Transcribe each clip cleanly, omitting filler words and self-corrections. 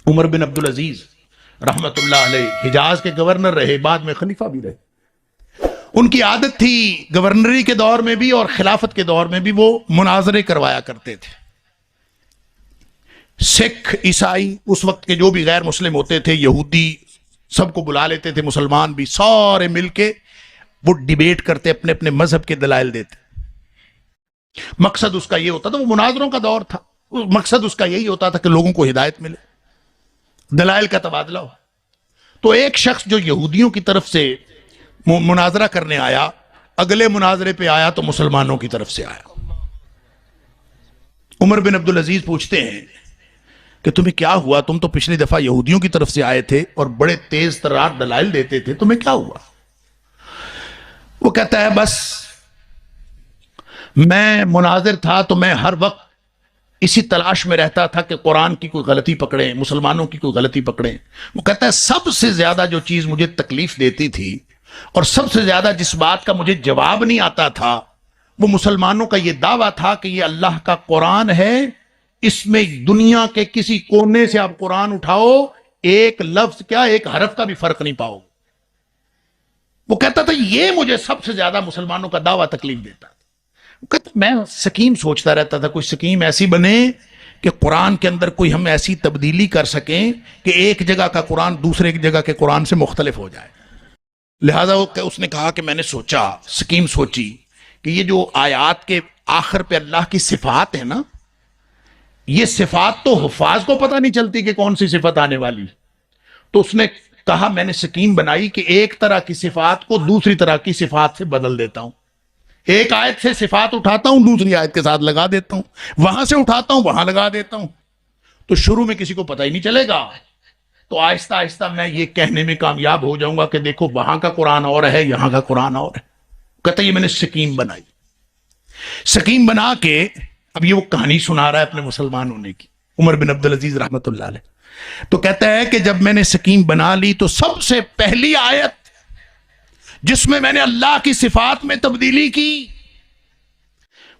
عمر بن عبدالعزیز رحمت اللہ علیہ حجاز کے گورنر رہے، بعد میں خلیفہ بھی رہے۔ ان کی عادت تھی گورنری کے دور میں بھی اور خلافت کے دور میں بھی وہ مناظرے کروایا کرتے تھے۔ سکھ، عیسائی، اس وقت کے جو بھی غیر مسلم ہوتے تھے، یہودی، سب کو بلا لیتے تھے، مسلمان بھی، سارے مل کے وہ ڈیبیٹ کرتے، اپنے اپنے مذہب کے دلائل دیتے۔ مقصد اس کا یہ ہوتا تھا، وہ مناظروں کا دور تھا، مقصد اس کا یہی ہوتا تھا کہ لوگوں کو ہدایت ملے، دلائل کا تبادلہ ہو۔ تو ایک شخص جو یہودیوں کی طرف سے مناظرہ کرنے آیا، اگلے مناظرے پہ آیا تو مسلمانوں کی طرف سے آیا۔ عمر بن عبدالعزیز پوچھتے ہیں کہ تمہیں کیا ہوا؟ تم تو پچھلی دفعہ یہودیوں کی طرف سے آئے تھے اور بڑے تیز ترار دلائل دیتے تھے، تمہیں کیا ہوا؟ وہ کہتا ہے بس میں مناظر تھا تو میں ہر وقت اسی تلاش میں رہتا تھا کہ قرآن کی کوئی غلطی پکڑیں، مسلمانوں کی کوئی غلطی پکڑیں۔ وہ کہتا ہے سب سے زیادہ جو چیز مجھے تکلیف دیتی تھی اور سب سے زیادہ جس بات کا مجھے جواب نہیں آتا تھا، وہ مسلمانوں کا یہ دعویٰ تھا کہ یہ اللہ کا قرآن ہے، اس میں دنیا کے کسی کونے سے آپ قرآن اٹھاؤ، ایک لفظ کیا ایک حرف کا بھی فرق نہیں پاؤ۔ وہ کہتا تھا یہ مجھے سب سے زیادہ مسلمانوں کا دعویٰ تکلیف دیتا تھا۔ وہ کہتا میں سکیم سوچتا رہتا تھا، کوئی سکیم ایسی بنے کہ قرآن کے اندر کوئی ہم ایسی تبدیلی کر سکیں کہ ایک جگہ کا قرآن دوسرے جگہ کے قرآن سے مختلف ہو جائے۔ لہذا اس نے کہا کہ میں نے سوچا، سکیم سوچی کہ یہ جو آیات کے آخر پہ اللہ کی صفات ہے نا، یہ صفات تو حفاظ کو پتہ نہیں چلتی کہ کون سی صفت آنے والی۔ تو اس نے کہا میں نے سکیم بنائی کہ ایک طرح کی صفات کو دوسری طرح کی صفات سے بدل دیتا ہوں، ایک آیت سے صفات اٹھاتا ہوں دوسری آیت کے ساتھ لگا دیتا ہوں، وہاں سے اٹھاتا ہوں وہاں لگا دیتا ہوں، تو شروع میں کسی کو پتہ ہی نہیں چلے گا، تو آہستہ آہستہ میں یہ کہنے میں کامیاب ہو جاؤں گا کہ دیکھو وہاں کا قرآن اور ہے، یہاں کا قرآن اور ہے۔ کہتا یہ میں نے سکیم بنائی۔ سکیم بنا کے اب یہ وہ کہانی سنا رہا ہے اپنے مسلمان ہونے کی، عمر بن عبدالعزیز رحمت اللہ علیہ۔ تو کہتا ہے کہ جب میں نے سکیم بنا لی تو سب سے پہلی آیت جس میں نے اللہ کی صفات میں تبدیلی کی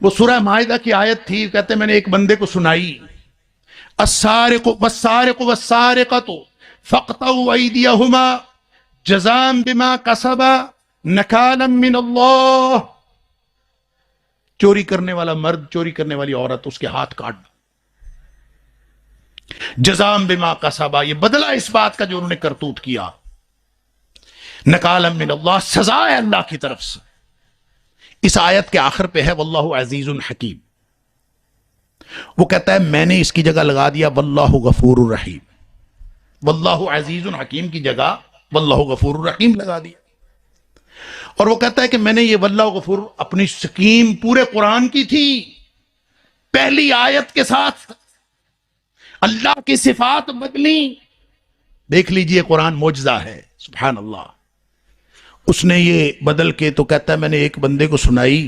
وہ سورہ مائدہ کی آیت تھی۔ کہتے ہیں میں نے ایک بندے کو سنائی، السارق والسارق والسارقۃ فاقطعوا ایدیہما جزاء بما کسبا نکالا من اللہ۔ چوری کرنے والا مرد، چوری کرنے والی عورت، اس کے ہاتھ کاٹ دو، جزاء بما کسبا، یہ بدلہ اس بات کا جو انہوں نے کرتوت کیا، نکالا من اللہ، سزا ہے اللہ کی طرف سے۔ اس آیت کے آخر پہ ہے واللہ عزیز حکیم۔ وہ کہتا ہے میں نے اس کی جگہ لگا دیا واللہ غفور الرحیم، واللہ عزیز حکیم کی جگہ واللہ غفور الرحیم لگا دیا۔ اور وہ کہتا ہے کہ میں نے یہ واللہ غفور اپنی سکیم پورے قرآن کی تھی، پہلی آیت کے ساتھ اللہ کی صفات بدلی۔ دیکھ لیجئے قرآن معجزہ ہے، سبحان اللہ۔ اس نے یہ بدل کے تو کہتا ہے میں نے ایک بندے کو سنائی،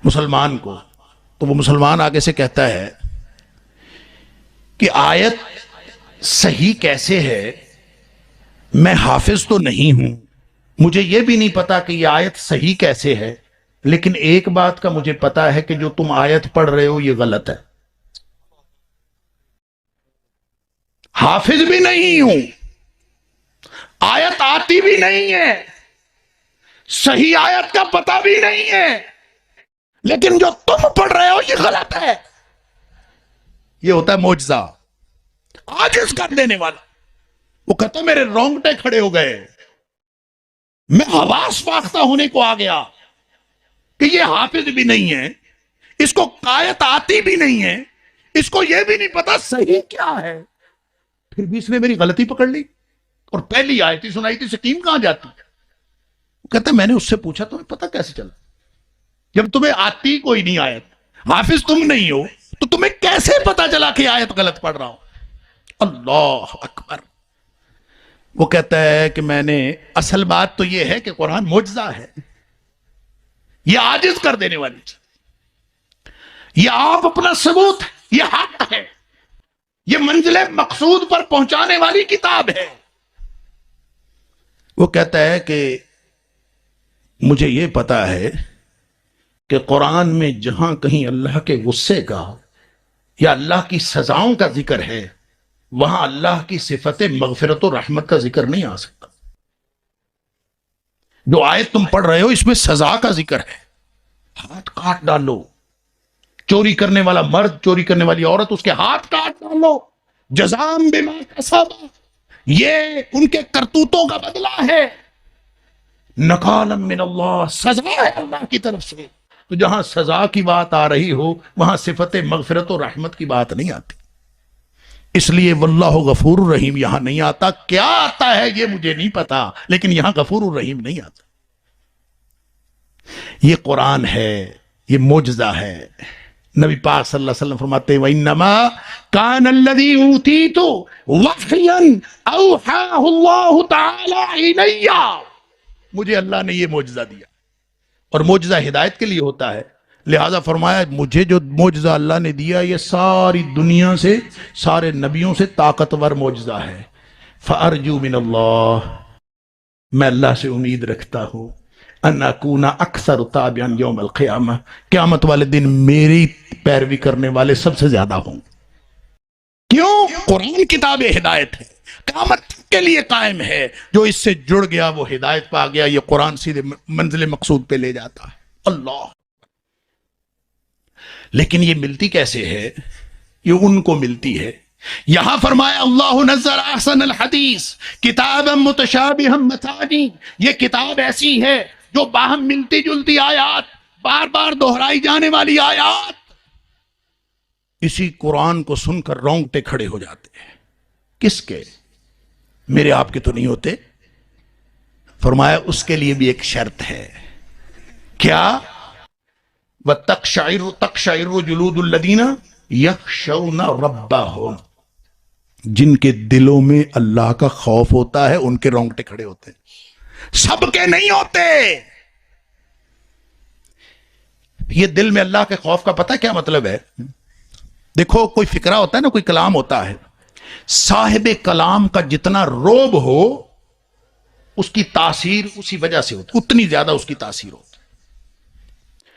مسلمان کو، تو وہ مسلمان آگے سے کہتا ہے کہ آیت صحیح کیسے ہے، میں حافظ تو نہیں ہوں، مجھے یہ بھی نہیں پتا کہ یہ آیت صحیح کیسے ہے، لیکن ایک بات کا مجھے پتا ہے کہ جو تم آیت پڑھ رہے ہو یہ غلط ہے۔ حافظ بھی نہیں ہوں، آیت آتی بھی نہیں ہے، صحیح آیت کا پتہ بھی نہیں ہے، لیکن جو تم پڑھ رہے ہو یہ غلط ہے۔ یہ ہوتا ہے معجزہ، عاجز کر دینے والا۔ وہ کہتا میرے رونگٹے کھڑے ہو گئے، میں حواس فاختہ ہونے کو آ گیا کہ یہ حافظ بھی نہیں ہے، اس کو آیت آتی بھی نہیں ہے، اس کو یہ بھی نہیں پتا صحیح کیا ہے، پھر بھی اس نے میری غلطی پکڑ لی اور پہلی آیت ہی سنائی تھی، سکیم کہاں جاتی ہے؟ وہ کہتا میں نے اس سے پوچھا تمہیں پتا کیسے چلا؟ جب تمہیں آتی کوئی نہیں آیت، حافظ تم نہیں ہو، تو تمہیں کیسے پتا چلا کہ آیت غلط پڑھ رہا ہوں؟ اللہ اکبر۔ وہ کہتا ہے کہ میں نے، اصل بات تو یہ ہے کہ قرآن معجزہ ہے، یہ عاجز کر دینے والی چیز، یہ آپ اپنا ثبوت ہے، یہ حق ہے، یہ منزل مقصود پر پہنچانے والی کتاب ہے۔ وہ کہتا ہے کہ مجھے یہ پتا ہے کہ قرآن میں جہاں کہیں اللہ کے غصے کا یا اللہ کی سزاؤں کا ذکر ہے وہاں اللہ کی صفت مغفرت و رحمت کا ذکر نہیں آ سکتا. جو آیت تم پڑھ رہے ہو اس میں سزا کا ذکر ہے. ہاتھ کاٹ ڈالو، چوری کرنے والا مرد، چوری کرنے والی عورت، اس کے ہاتھ کاٹ ڈالو. جزام بما کسب، یہ ان کے کرتوتوں کا بدلہ ہے. نکالا من اللہ، سزا ہے اللہ کی طرف سے. تو جہاں سزا کی بات آ رہی ہو وہاں صفت مغفرت و رحمت کی بات نہیں آتی. اس لیے واللہ غفور الرحیم یہاں نہیں آتا. کیا آتا ہے یہ مجھے نہیں پتا، لیکن یہاں غفور الرحیم نہیں آتا. یہ قرآن ہے، یہ معجزہ ہے. نبی پاک صلی اللہ علیہ وسلم فرماتے ہیں وَإِنَّمَا كَانَ الَّذِي أُوتِيتُ وَحْيًا أَوْحَاهُ اللَّهُ تَعَالَى إِلَيَّ، مجھے اللہ نے یہ معجزہ دیا، اور معجزہ ہدایت کے لیے ہوتا ہے. لہذا فرمایا مجھے جو معجزہ اللہ نے دیا یہ ساری دنیا سے، سارے نبیوں سے طاقتور معجزہ ہے. فَأَرْجُو مِنَ اللَّهِ، میں اللہ سے امید رکھتا ہوں ان اکون اکثر تابعا یوم القیامہ، قیامت والے دن میری پیروی کرنے والے سب سے زیادہ ہوں. کیوں؟ قرآن کتاب ہدایت ہے، قیامت کے لیے قائم ہے. جو اس سے جڑ گیا وہ ہدایت پا گیا. یہ قرآن سیدھے منزل مقصود پہ لے جاتا ہے. اللہ. لیکن یہ ملتی کیسے ہے؟ یہ ان کو ملتی ہے. یہاں فرمایا اللہ نزل احسن الحدیث کتابا متشابہا مثانی، یہ کتاب ایسی ہے جو باہم ملتی جلتی آیات، بار بار دہرائی جانے والی آیات. اسی قرآن کو سن کر رونگٹے کھڑے ہو جاتے ہیں. کس کے؟ میرے آپ کے تو نہیں ہوتے. فرمایا اس کے لیے بھی ایک شرط ہے. کیا؟ وَتَقْشَعِرُ جُلُودُ الَّذِينَ يَخْشَوْنَ رَبَّهُمْ، جن کے دلوں میں اللہ کا خوف ہوتا ہے ان کے رونگٹے کھڑے ہوتے ہیں. سب کے نہیں ہوتے. یہ دل میں اللہ کے خوف کا پتہ کیا مطلب ہے؟ دیکھو کوئی فکرہ ہوتا ہے نا، کوئی کلام ہوتا ہے، صاحب کلام کا جتنا روب ہو اس کی تاثیر اسی وجہ سے ہوتی، اتنی زیادہ اس کی تاثیر ہوتی.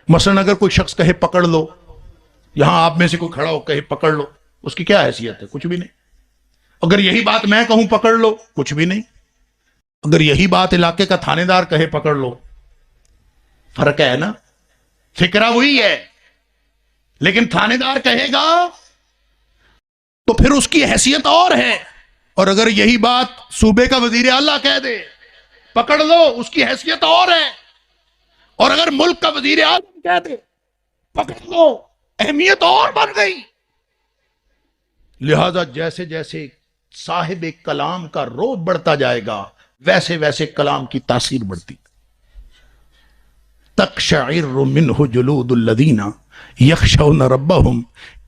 مثلا اگر کوئی شخص کہے پکڑ لو، یہاں آپ میں سے کوئی کھڑا ہو کہے پکڑ لو، اس کی کیا حیثیت ہے؟ کچھ بھی نہیں. اگر یہی بات میں کہوں پکڑ لو، کچھ بھی نہیں. اگر یہی بات علاقے کا تھانے دار کہے پکڑ لو، فرق ہے نا. فکرہ وہی ہے، لیکن تھانے دار کہے گا تو پھر اس کی حیثیت اور ہے. اور اگر یہی بات صوبے کا وزیر اعلیٰ کہہ دے پکڑ لو، اس کی حیثیت اور ہے. اور اگر ملک کا وزیر اعظم کہہ دے پکڑ لو، اہمیت اور بڑھ گئی. لہذا جیسے جیسے صاحب کلام کا روب بڑھتا جائے گا ویسے ویسے کلام کی تاثیر بڑھتی. تقشعر منہ جلود الذین یخشون ربہم.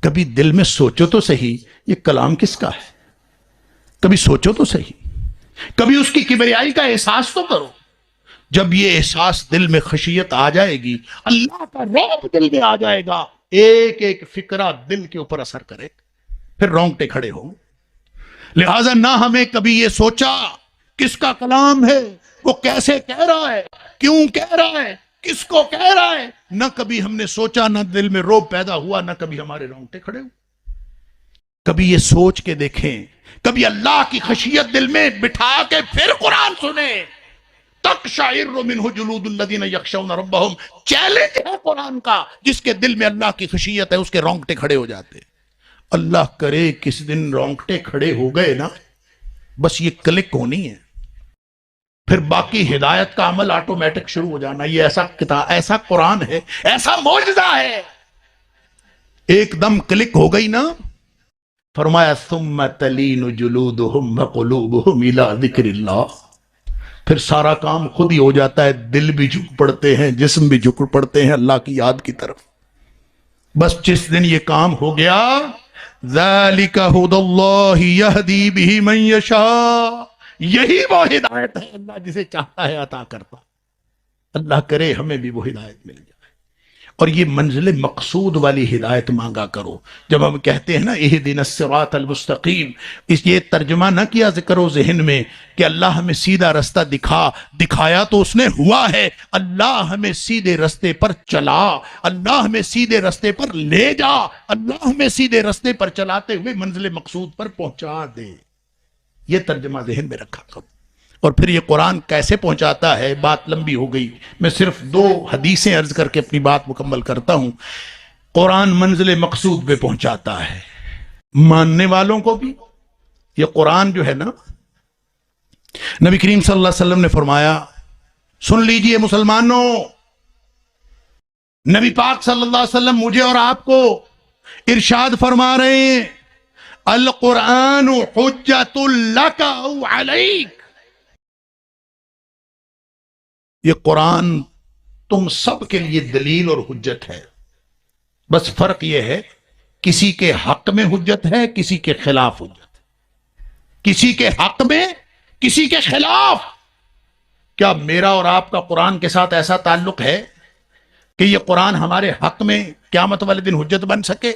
کبھی دل میں سوچو تو صحیح یہ کلام کس کا ہے. کبھی سوچو تو صحیح، کبھی اس کی کبریائی کا احساس تو کرو. جب یہ احساس دل میں خشیت آ جائے گی، اللہ کا رعب دل میں آ جائے گا، ایک ایک فکرہ دل کے اوپر اثر کرے، پھر رونگٹے کھڑے ہوں. لہذا نہ ہمیں کبھی یہ سوچا کس کا کلام ہے، وہ کیسے کہہ رہا ہے، کیوں کہہ رہا ہے، کس کو کہہ رہا ہے. نہ کبھی ہم نے سوچا، نہ دل میں روب پیدا ہوا، نہ کبھی ہمارے رونگٹے کھڑے ہوئے. کبھی یہ سوچ کے دیکھیں، کبھی اللہ کی خشیت دل میں بٹھا کے پھر قرآن سنیں. تقشعر منہ جلود الذین یخشون ربہم چیلنج ہے قرآن کا. جس کے دل میں اللہ کی خشیت ہے اس کے رونگٹے کھڑے ہو جاتے. اللہ کرے کس دن رونگٹے کھڑے ہو گئے نا، بس یہ کلک ہونی ہے، پھر باقی ہدایت کا عمل آٹومیٹک شروع ہو جانا. یہ ایسا کتاب، ایسا قرآن ہے، ایسا معجزہ ہے. ایک دم کلک ہو گئی نا. فرمایا ثم تلین جلودہم وقلوبہم الی ذکر اللہ. پھر سارا کام خود ہی ہو جاتا ہے، دل بھی جھک پڑتے ہیں، جسم بھی جھک پڑتے ہیں اللہ کی یاد کی طرف. بس جس دن یہ کام ہو گیا، ذالک ھدی اللہ یہدی بہ من یشاء، یہی وہ ہدایت ہے اللہ جسے چاہتا ہے عطا کرتا. اللہ کرے ہمیں بھی وہ ہدایت مل جائے. اور یہ منزل مقصود والی ہدایت مانگا کرو. جب ہم کہتے ہیں نا اہدنا الصراط المستقیم، اس یہ ترجمہ نہ کیا کرو ذہن میں کہ اللہ ہمیں سیدھا رستہ دکھایا تو اس نے ہوا ہے. اللہ ہمیں سیدھے رستے پر چلا، اللہ ہمیں سیدھے رستے پر لے جا، اللہ ہمیں سیدھے رستے پر چلاتے ہوئے منزل مقصود پر پہنچا دے. یہ ترجمہ ذہن میں رکھا کرو. اور پھر یہ قرآن کیسے پہنچاتا ہے، بات لمبی ہو گئی، میں صرف 2 حدیثیں عرض کر کے اپنی بات مکمل کرتا ہوں. قرآن منزل مقصود پہ پہنچاتا ہے ماننے والوں کو بھی. یہ قرآن جو ہے نا، نبی کریم صلی اللہ علیہ وسلم نے فرمایا، سن لیجئے مسلمانوں، نبی پاک صلی اللہ علیہ وسلم مجھے اور آپ کو ارشاد فرما رہے ہیں، القرآن حجت لک او علیک. یہ قرآن تم سب کے لیے دلیل اور حجت ہے. بس فرق یہ ہے، کسی کے حق میں حجت ہے، کسی کے خلاف حجت ہے. کسی کے حق میں، کسی کے خلاف. کیا میرا اور آپ کا قرآن کے ساتھ ایسا تعلق ہے کہ یہ قرآن ہمارے حق میں قیامت والے دن حجت بن سکے؟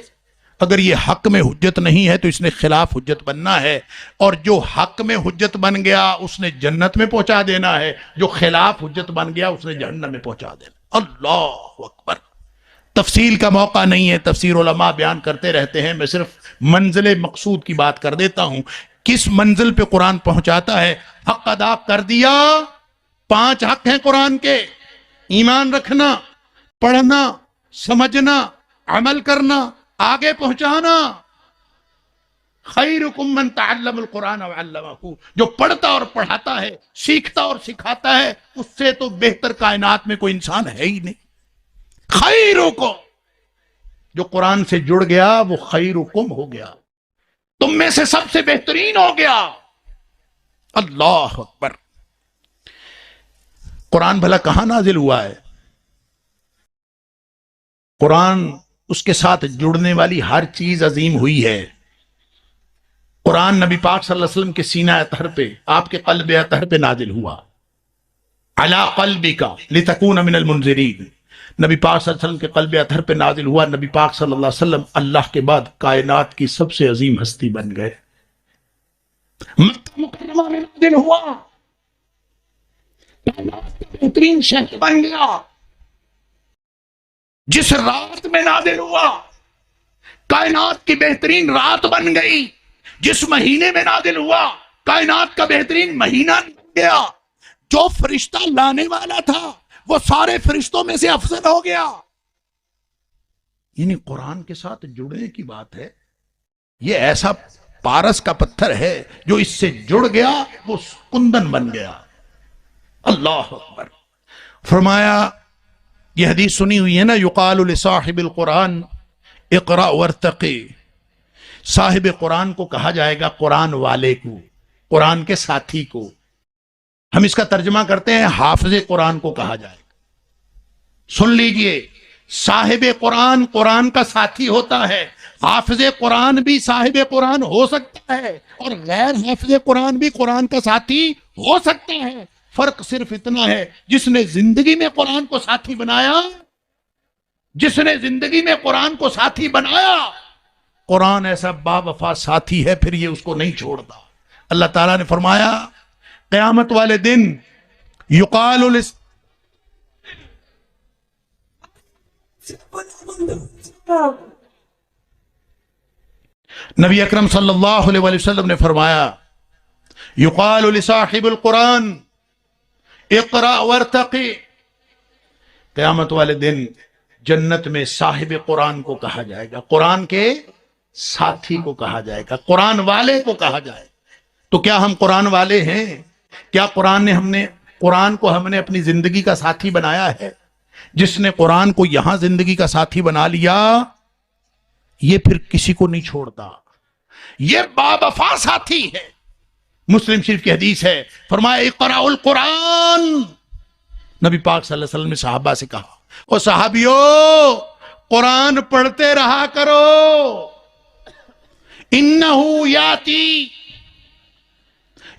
اگر یہ حق میں حجت نہیں ہے تو اس نے خلاف حجت بننا ہے، اور جو حق میں حجت بن گیا اس نے جنت میں پہنچا دینا ہے، جو خلاف حجت بن گیا اس نے جہنم میں پہنچا دینا. اللہ اکبر. تفصیل کا موقع نہیں ہے، تفسیر علماء بیان کرتے رہتے ہیں، میں صرف منزل مقصود کی بات کر دیتا ہوں. کس منزل پہ قرآن پہنچاتا ہے؟ حق ادا کر دیا. 5 حق ہیں قرآن کے: ایمان رکھنا، پڑھنا، سمجھنا، عمل کرنا، آگے پہنچانا. خیرکم من تعلم القرآن وعلمہ، جو پڑھتا اور پڑھاتا ہے، سیکھتا اور سکھاتا ہے، اس سے تو بہتر کائنات میں کوئی انسان ہے ہی نہیں. خیرکم، جو قرآن سے جڑ گیا وہ خیرکم ہو گیا، تم میں سے سب سے بہترین ہو گیا. اللہ اکبر. قرآن بھلا کہاں نازل ہوا ہے؟ قرآن، اس کے ساتھ جڑنے والی ہر چیز عظیم ہوئی ہے. قرآن نبی پاک صلی اللہ علیہ وسلم کے سینہ اطہر پہ، آپ کے قلب اطہر پہ نازل ہوا. علی قلبک لتکون من المنذرین، نبی پاک صلی اللہ علیہ وسلم کے قلب اطہر پہ نازل ہوا. نبی پاک صلی اللہ علیہ وسلم اللہ کے بعد کائنات کی سب سے عظیم ہستی بن گئے. مکہ مکرمہ میں نازل ہوا، کائنات کا بہترین شہر بن گیا. جس رات میں نازل ہوا، کائنات کی بہترین رات بن گئی. جس مہینے میں نازل ہوا، کائنات کا بہترین مہینہ بن گیا. جو فرشتہ لانے والا تھا وہ سارے فرشتوں میں سے افضل ہو گیا. یعنی قرآن کے ساتھ جڑنے کی بات ہے. یہ ایسا پارس کا پتھر ہے جو اس سے جڑ گیا وہ کندن بن گیا. اللہ اکبر. فرمایا، یہ حدیث سنی ہوئی ہے نا، یقال لصاحب القرآن اقرأ وارتقی. صاحب قرآن کو کہا جائے گا، قرآن والے کو، قرآن کے ساتھی کو. ہم اس کا ترجمہ کرتے ہیں حافظ قرآن کو کہا جائے گا. سن لیجئے، صاحب قرآن قرآن کا ساتھی ہوتا ہے. حافظ قرآن بھی صاحب قرآن ہو سکتا ہے، اور غیر حافظ قرآن بھی قرآن کا ساتھی ہو سکتا ہے. فرق صرف اتنا ہے، جس نے زندگی میں قرآن کو ساتھی بنایا، جس نے زندگی میں قرآن کو ساتھی بنایا، قرآن ایسا با وفا ساتھی ہے، پھر یہ اس کو نہیں چھوڑتا. اللہ تعالیٰ نے فرمایا، قیامت والے دن یقال نبی اکرم صلی اللہ علیہ وسلم نے فرمایا، یقال لصاحب القرآن اقرأ وارتقی. قیامت والے دن جنت میں صاحب قرآن کو کہا جائے گا، قرآن کے ساتھی کو کہا جائے گا، قرآن والے کو کہا جائے گا. تو کیا ہم قرآن والے ہیں؟ کیا قرآن کو ہم نے اپنی زندگی کا ساتھی بنایا ہے؟ جس نے قرآن کو یہاں زندگی کا ساتھی بنا لیا، یہ پھر کسی کو نہیں چھوڑتا. یہ با وفا ساتھی ہے. مسلم شریف کی حدیث ہے، فرمایا اقرأ القرآن. نبی پاک صلی اللہ علیہ وسلم نے صحابہ سے کہا، او صحابیو، قرآن پڑھتے رہا کرو. انہو یاتی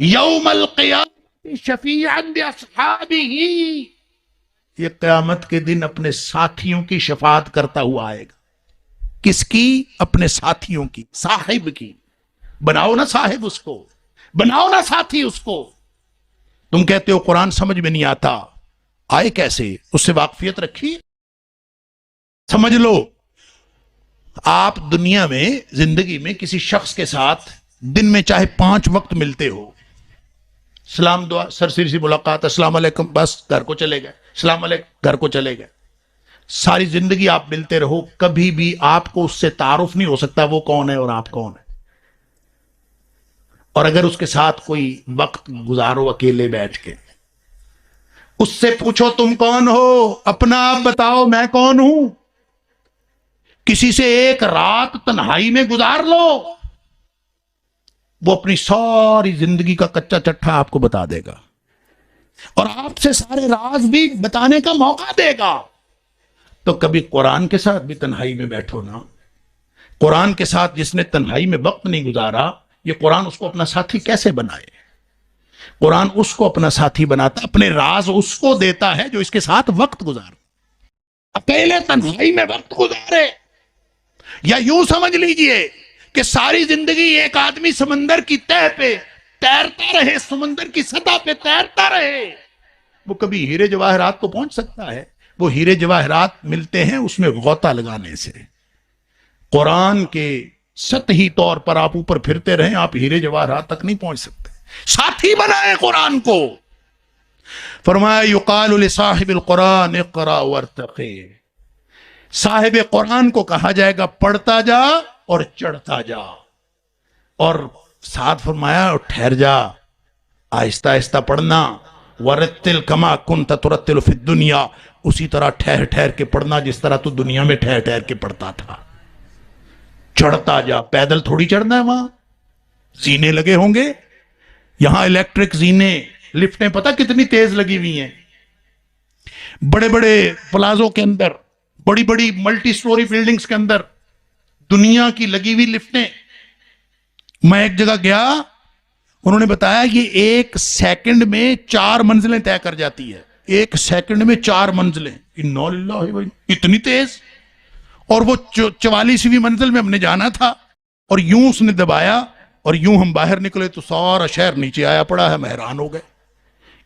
یوم القیامت شفیعا لاصحابہ. یہ قیامت کے دن اپنے ساتھیوں کی شفاعت کرتا ہوا آئے گا. کس کی؟ اپنے ساتھیوں کی، صاحب کی. بناؤ نا صاحب اس کو، بناؤ نا ساتھی اس کو. تم کہتے ہو قرآن سمجھ میں نہیں آتا، آئے کیسے؟ اس سے واقفیت رکھی. سمجھ لو، آپ دنیا میں زندگی میں کسی شخص کے ساتھ دن میں چاہے 5 وقت ملتے ہو، سلام دعا، سرسری سی ملاقات، السلام علیکم، بس گھر کو چلے گئے، السلام علیکم، گھر کو چلے گئے. ساری زندگی آپ ملتے رہو، کبھی بھی آپ کو اس سے تعارف نہیں ہو سکتا وہ کون ہے اور آپ کون ہے. اور اگر اس کے ساتھ کوئی وقت گزارو اکیلے بیٹھ کے، اس سے پوچھو تم کون ہو، اپنا آپ بتاؤ میں کون ہوں. کسی سے ایک رات تنہائی میں گزار لو، وہ اپنی ساری زندگی کا کچا چٹھا آپ کو بتا دے گا، اور آپ سے سارے راز بھی بتانے کا موقع دے گا. تو کبھی قرآن کے ساتھ بھی تنہائی میں بیٹھو نا. قرآن کے ساتھ جس نے تنہائی میں وقت نہیں گزارا، یہ قرآن اس کو اپنا ساتھی کیسے بنائے؟ قرآن اس کو اپنا ساتھی بناتا، اپنے راز اس کو دیتا ہے جو اس کے ساتھ وقت گزار. اکیلے تنہائی میں وقت گزارے، یا یوں سمجھ لیجئے کہ ساری زندگی ایک آدمی سمندر کی تہ پہ تیرتا رہے، سمندر کی سطح پہ تیرتا رہے. وہ کبھی ہیرے جواہرات کو پہنچ سکتا ہے؟ وہ ہیرے جواہرات ملتے ہیں اس میں غوطہ لگانے سے. قرآن کے سطحی طور پر آپ اوپر پھرتے رہیں، آپ ہیرے جواہرات تک نہیں پہنچ سکتے. ساتھی بنائے قرآن کو. فرمایا یقال لصاحب القرآن اقرا وارتقی. صاحب قرآن کو کہا جائے گا پڑھتا جا اور چڑھتا جا، اور ساتھ فرمایا ٹھہر جا، آہستہ آہستہ پڑھنا. ورتل کما کنت ترتل فی الدنیا، اسی طرح ٹھہر ٹھہر کے پڑھنا جس طرح تو دنیا میں ٹھہر ٹھہر کے پڑھتا تھا. چڑھتا جا، پیدل تھوڑی چڑھنا ہے، وہاں زینے لگے ہوں گے. یہاں الیکٹرک زینے، لفٹیں پتہ کتنی تیز لگی ہوئی ہیں. بڑے بڑے پلازوں کے اندر، بڑی بڑی ملٹی سٹوری بلڈنگز کے اندر دنیا کی لگی ہوئی لفٹیں. میں ایک جگہ گیا، انہوں نے بتایا یہ 1 سیکنڈ میں 4 منزلیں طے کر جاتی ہے. 1 سیکنڈ میں 4 منزلیں. انا للہ و اتنی تیز. اور وہ 44ویں منزل میں ہم نے جانا تھا، اور یوں اس نے دبایا اور یوں ہم باہر نکلے تو سارا شہر نیچے آیا پڑا ہے. ہم حیران ہو گئے.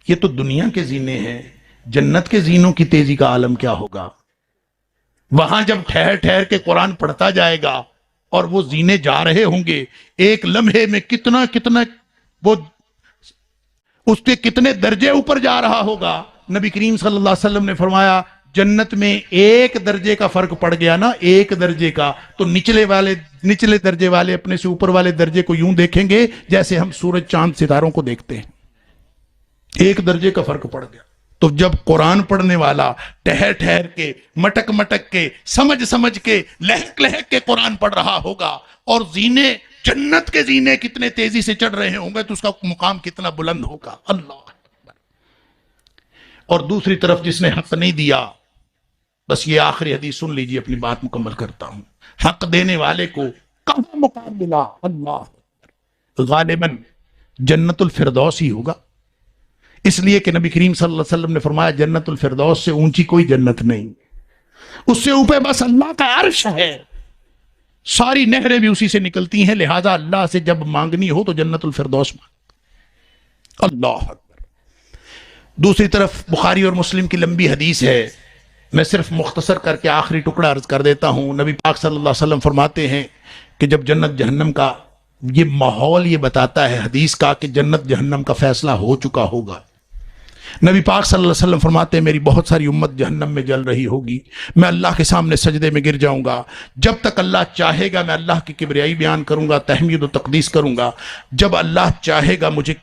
یہ تو دنیا کے زینے ہیں، جنت کے زینوں کی تیزی کا عالم کیا ہوگا؟ وہاں جب ٹھہر ٹھہر کے قرآن پڑھتا جائے گا اور وہ زینے جا رہے ہوں گے، ایک لمحے میں کتنا وہ اس کے کتنے درجے اوپر جا رہا ہوگا. نبی کریم صلی اللہ علیہ وسلم نے فرمایا جنت میں 1 درجے کا فرق پڑ گیا نا، 1 درجے کا، تو نچلے درجے والے اپنے سے اوپر والے درجے کو یوں دیکھیں گے جیسے ہم سورج چاند ستاروں کو دیکھتے ہیں. 1 درجے کا فرق پڑ گیا. تو جب قرآن پڑھنے والا ٹہر ٹہر کے، مٹک مٹک کے، سمجھ کے، لہک لہک کے قرآن پڑھ رہا ہوگا، اور زینے، جنت کے زینے کتنے تیزی سے چڑھ رہے ہوں گے، تو اس کا مقام کتنا بلند ہوگا. اللہ اکبر. اور دوسری طرف جس نے حق نہیں دیا، بس یہ آخری حدیث سن لیجیے، اپنی بات مکمل کرتا ہوں. حق دینے والے کو کہاں مقام ملا؟ اللہ غالباً جنت الفردوس ہی ہوگا. اس لیے کہ نبی کریم صلی اللہ علیہ وسلم نے فرمایا جنت الفردوس سے اونچی کوئی جنت نہیں، اس سے اوپر بس اللہ کا عرش ہے. ساری نہریں بھی اسی سے نکلتی ہیں، لہذا اللہ سے جب مانگنی ہو تو جنت الفردوس مانگ. اللہ اکبر. دوسری طرف بخاری اور مسلم کی لمبی حدیث ہے، میں صرف مختصر کر کے آخری ٹکڑا عرض کر دیتا ہوں. نبی پاک صلی اللہ علیہ وسلم فرماتے ہیں کہ جب جنت جہنم کا یہ ماحول یہ بتاتا ہے حدیث کا کہ جنت جہنم کا فیصلہ ہو چکا ہوگا. نبی پاک صلی اللہ علیہ وسلم فرماتے ہیں میری بہت ساری امت جہنم میں جل رہی ہوگی، میں اللہ کے سامنے سجدے میں گر جاؤں گا. جب تک اللہ چاہے گا میں اللہ کی کبریائی بیان کروں گا، تحمید و تقدیس کروں گا. جب اللہ چاہے گا مجھے،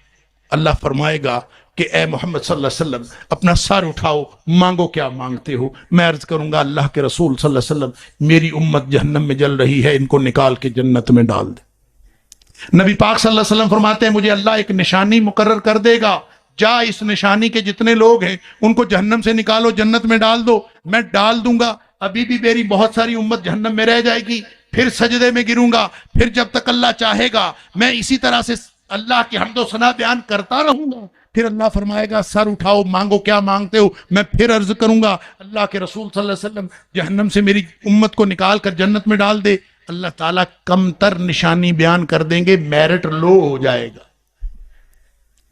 اللہ فرمائے گا کہ اے محمد صلی اللہ علیہ وسلم اپنا سر اٹھاؤ، مانگو کیا مانگتے ہو. میں عرض کروں گا اللہ کے رسول صلی اللہ علیہ وسلم میری امت جہنم میں جل رہی ہے، ان کو نکال کے جنت میں ڈال دے. نبی پاک صلی اللہ علیہ وسلم فرماتے ہیں مجھے اللہ ایک نشانی مقرر کر دے گا، جا اس نشانی کے جتنے لوگ ہیں ان کو جہنم سے نکالو، جنت میں ڈال دو. میں ڈال دوں گا، ابھی بھی میری بہت ساری امت جہنم میں رہ جائے گی، پھر سجدے میں گروں گا، پھر جب تک اللہ چاہے گا میں اسی طرح سے اللہ کی حمد و ثنا بیان کرتا رہوں گا. پھر اللہ فرمائے گا سر اٹھاؤ، مانگو کیا مانگتے ہو، میں پھر عرض کروں گا اللہ کے رسول صلی اللہ علیہ وسلم جہنم سے میری امت کو نکال کر جنت میں ڈال دے، اللہ تعالیٰ کم تر نشانی بیان کر دیں گے، میرٹ لو ہو جائے گا،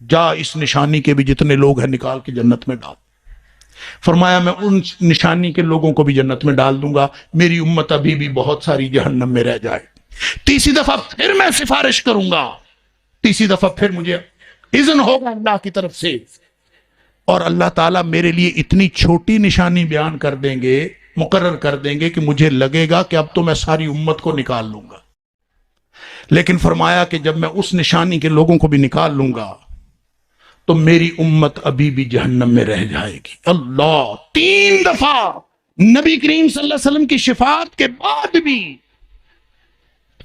جا اس نشانی کے بھی جتنے لوگ ہیں نکال کے جنت میں ڈال۔ فرمایا میں ان نشانی کے لوگوں کو بھی جنت میں ڈال دوں گا، میری امت ابھی بھی بہت ساری جہنم میں رہ جائے۔ تیسری دفعہ پھر میں سفارش کروں گا، تیسری دفعہ پھر مجھے اذن ہوگا اللہ کی طرف سے، اور اللہ تعالیٰ میرے لیے اتنی چھوٹی نشانی بیان کر دیں گے، مقرر کر دیں گے کہ مجھے لگے گا کہ اب تو میں ساری امت کو نکال لوں گا۔ لیکن فرمایا کہ جب میں اس نشانی کے لوگوں کو بھی نکال لوں گا تو میری امت ابھی بھی جہنم میں رہ جائے گی۔ اللہ، 3 دفعہ نبی کریم صلی اللہ علیہ وسلم کی شفاعت کے بعد بھی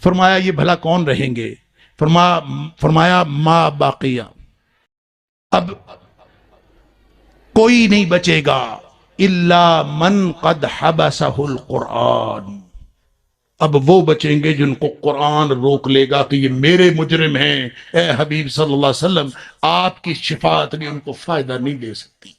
فرمایا یہ بھلا کون رہیں گے؟ فرمایا ما باقیہ، اب کوئی نہیں بچے گا الا من قد حبسہ القرآن، اب وہ بچیں گے جن کو قرآن روک لے گا کہ یہ میرے مجرم ہیں، اے حبیب صلی اللہ علیہ وسلم آپ کی شفاعت بھی ان کو فائدہ نہیں دے سکتی۔